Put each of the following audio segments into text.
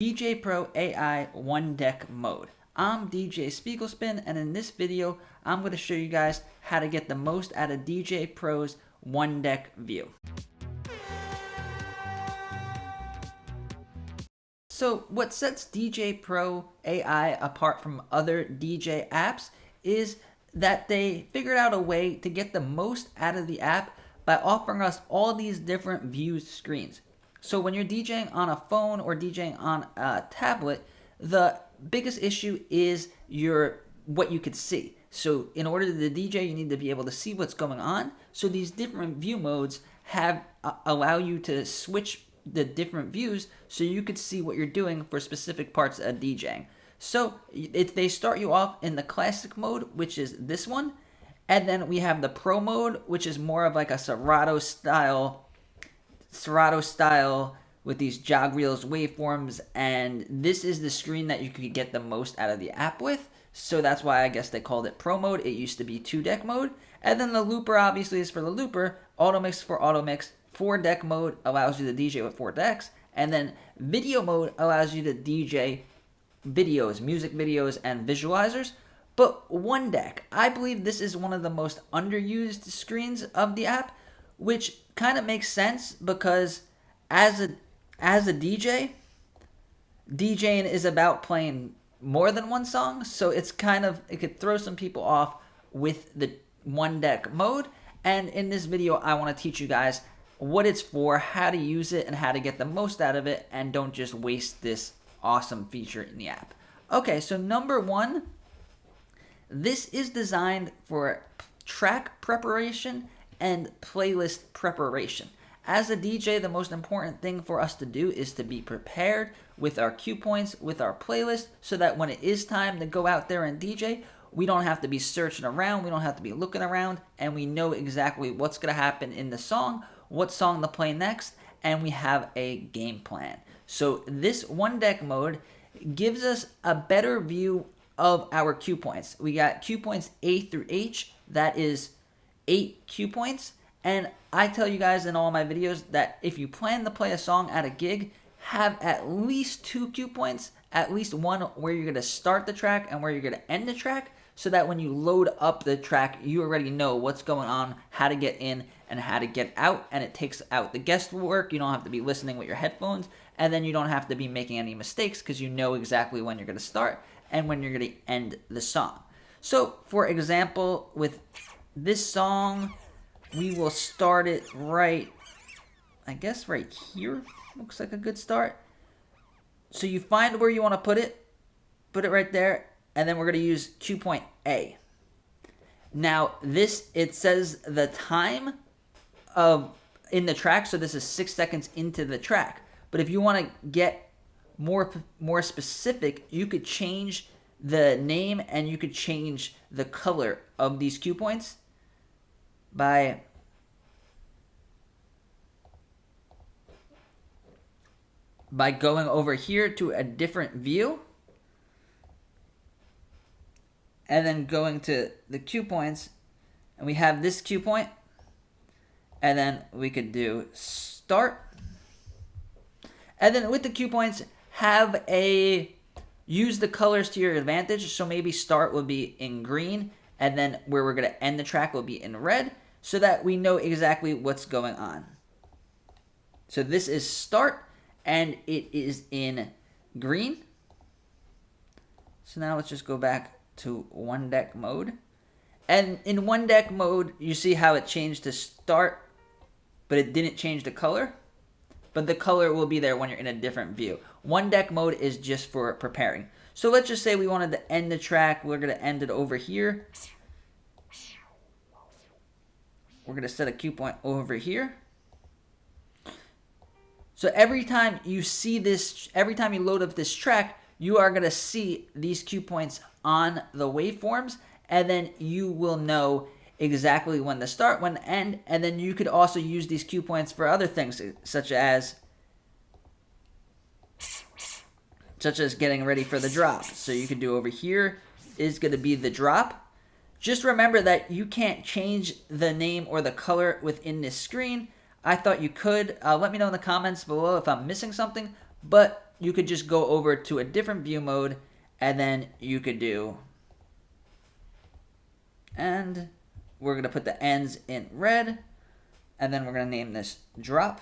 Djay Pro AI One Deck Mode. I'm DJ Spiegelspin, and in this video, I'm going to show you guys how to get the most out of Djay Pro's One Deck view. So what sets Djay Pro AI apart from other DJ apps is that they figured out a way to get the most out of the app by offering us all these different view screens. So when you're DJing on a phone or DJing on a tablet, the biggest issue is what you could see. So in order to DJ, you need to be able to see what's going on. So these different view modes allow you to switch the different views so you could see what you're doing for specific parts of DJing. So they start you off in the classic mode, which is this one, and then we have the pro mode, which is more of like a Serato style with these jog reels waveforms, and this is the screen that you could get the most out of the app with. So that's why I guess they called it pro mode. It used to be 2-deck mode. And then the looper obviously is for the looper, auto mix for auto mix, 4-deck mode allows you to DJ with 4 decks, and then video mode allows you to DJ videos, music videos, and visualizers. But 1 deck, I believe this is one of the most underused screens of the app, which kind of makes sense because as a DJ, DJing is about playing more than one song, so it could throw some people off with the 1 deck mode. And in this video, I want to teach you guys what it's for, how to use it, and how to get the most out of it, and don't just waste this awesome feature in the app. Okay, so number 1, this is designed for track preparation and playlist preparation. As a DJ, the most important thing for us to do is to be prepared with our cue points, with our playlist, so that when it is time to go out there and DJ, we don't have to be searching around, we don't have to be looking around, and we know exactly what's going to happen in the song, what song to play next, and we have a game plan. So this 1 deck mode gives us a better view of our cue points. We got cue points A through H, that is 8 cue points. And I tell you guys in all my videos that if you plan to play a song at a gig, have at least 2 cue points, at least one where you're going to start the track and where you're going to end the track, so that when you load up the track, you already know what's going on, how to get in and how to get out, and it takes out the guesswork. You don't have to be listening with your headphones, and then you don't have to be making any mistakes because you know exactly when you're going to start and when you're going to end the song. So, for example, with this song, we will start it right here. Looks like a good start. So you find where you want to put it right there, and then we're going to use cue point A. Now it says the time in the track, so this is 6 seconds into the track. But if you want to get more specific, you could change the name and you could change the color of these cue points by going over here to a different view and then going to the cue points, and we have this cue point, and then we could do start, and then with the cue points use the colors to your advantage. So maybe start will be in green, and then where we're going to end the track will be in red, so that we know exactly what's going on. So this is start, and it is in green. So now let's just go back to 1 deck mode. And in 1 deck mode, you see how it changed to start, but it didn't change the color. But the color will be there when you're in a different view. 1 deck mode is just for preparing. So let's just say we wanted to end the track. We're going to end it over here. We're going to set a cue point over here. So every time you see this, every time you load up this track, you are going to see these cue points on the waveforms, and then you will know exactly when to start, when to end, and then you could also use these cue points for other things, such as getting ready for the drop. So you could do over here is going to be the drop. Just remember that you can't change the name or the color within this screen. I thought you could. Let me know in the comments below if I'm missing something, but you could just go over to a different view mode, and then you could do, and we're going to put the ends in red, and then we're going to name this drop.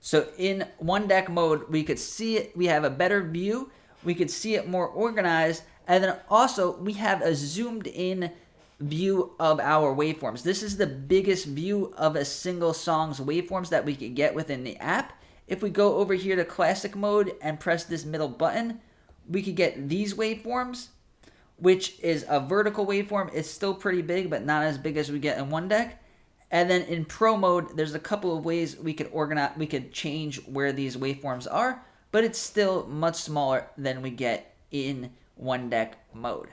So in one deck mode, we could see it, we have a better view, we could see it more organized, and then also we have a zoomed in view of our waveforms. This is the biggest view of a single song's waveforms that we could get within the app. If we go over here to classic mode and press this middle button, we could get these waveforms, which is a vertical waveform. It's still pretty big, but not as big as we get in one deck. And then in Pro mode, there's a couple of ways we could organize, we could change where these waveforms are, but it's still much smaller than we get in one deck mode.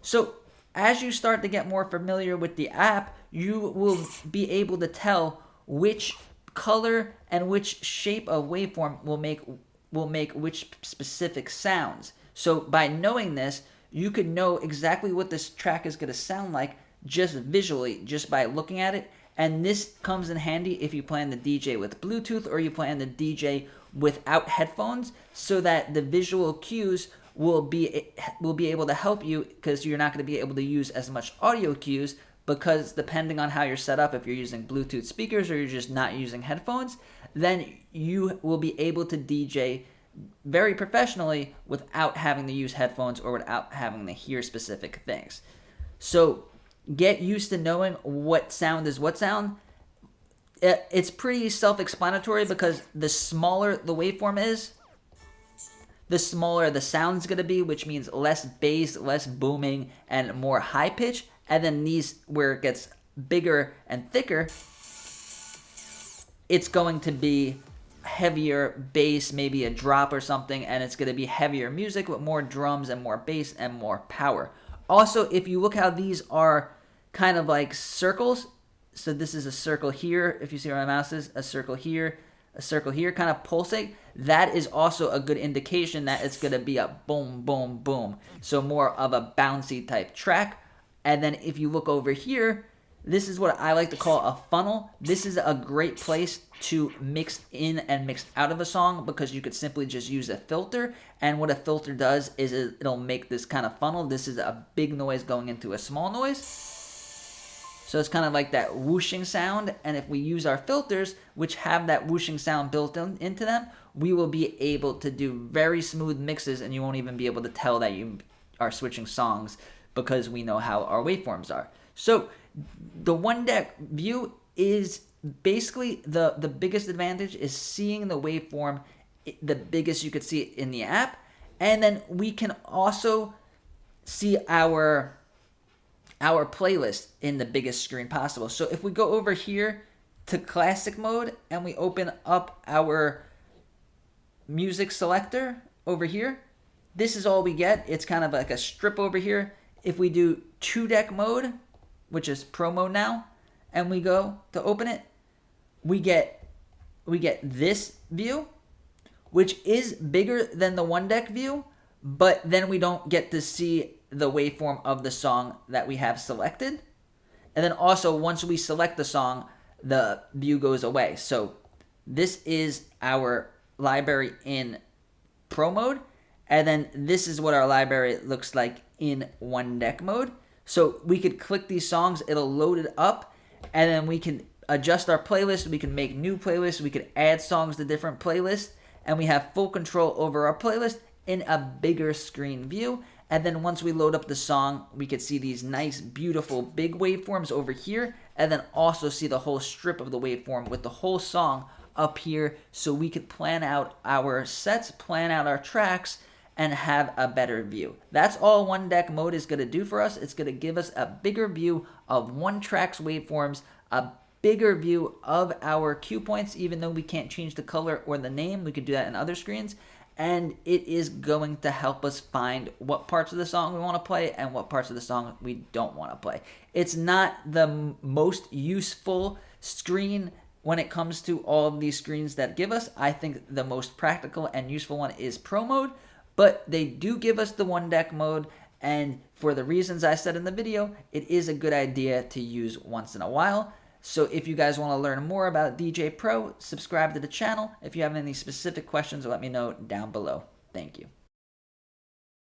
So as you start to get more familiar with the app, you will be able to tell which color and which shape of waveform will make which specific sounds. So by knowing this, you could know exactly what this track is going to sound like just visually, just by looking at it. And this comes in handy if you plan to DJ with Bluetooth or you plan to DJ without headphones, so that the visual cues will be able to help you, because you're not going to be able to use as much audio cues, because depending on how you're set up, if you're using Bluetooth speakers or you're just not using headphones, then you will be able to DJ very professionally without having to use headphones or without having to hear specific things. So get used to knowing what sound is what sound. It's pretty self-explanatory, because the smaller the waveform is, the smaller the sound's going to be, which means less bass, less booming, and more high pitch. And then these, where it gets bigger and thicker, it's going to be heavier bass, maybe a drop or something, and it's going to be heavier music with more drums and more bass and more power. Also, if you look how these are kind of like circles, so this is a circle here, if you see where my mouse is, a circle here, kind of pulsate, that is also a good indication that it's going to be a boom, boom, boom. So more of a bouncy type track. And then if you look over here, this is what I like to call a funnel. This is a great place to mix in and mix out of a song, because you could simply just use a filter. And what a filter does is it'll make this kind of funnel. This is a big noise going into a small noise. So it's kind of like that whooshing sound. And if we use our filters, which have that whooshing sound built into them, we will be able to do very smooth mixes, and you won't even be able to tell that you are switching songs, because we know how our waveforms are. So the one deck view is basically the biggest advantage is seeing the waveform the biggest you could see it in the app. And then we can also see our playlist in the biggest screen possible. So if we go over here to classic mode and we open up our music selector over here, this is all we get. It's kind of like a strip over here. If we do 2-deck mode, which is Pro mode now, and we go to open it, we get this view, which is bigger than the 1-deck view, but then we don't get to see the waveform of the song that we have selected. And then also, once we select the song, the view goes away. So this is our library in Pro mode, and then this is what our library looks like in 1-deck mode. So we could click these songs, it'll load it up, and then we can adjust our playlist, we can make new playlists, we can add songs to different playlists, and we have full control over our playlist in a bigger screen view. And then once we load up the song, we could see these nice, beautiful, big waveforms over here, and then also see the whole strip of the waveform with the whole song up here, so we could plan out our sets, plan out our tracks, and have a better view. That's all 1-deck mode is going to do for us. It's going to give us a bigger view of one track's waveforms, a bigger view of our cue points, even though we can't change the color or the name. We could do that in other screens. And it is going to help us find what parts of the song we want to play and what parts of the song we don't want to play. It's not the most useful screen when it comes to all of these screens that give us. I think the most practical and useful one is Pro mode, but they do give us the 1-deck mode, and for the reasons I said in the video, it is a good idea to use once in a while. So if you guys want to learn more about Djay Pro, subscribe to the channel. If you have any specific questions, let me know down below. Thank you.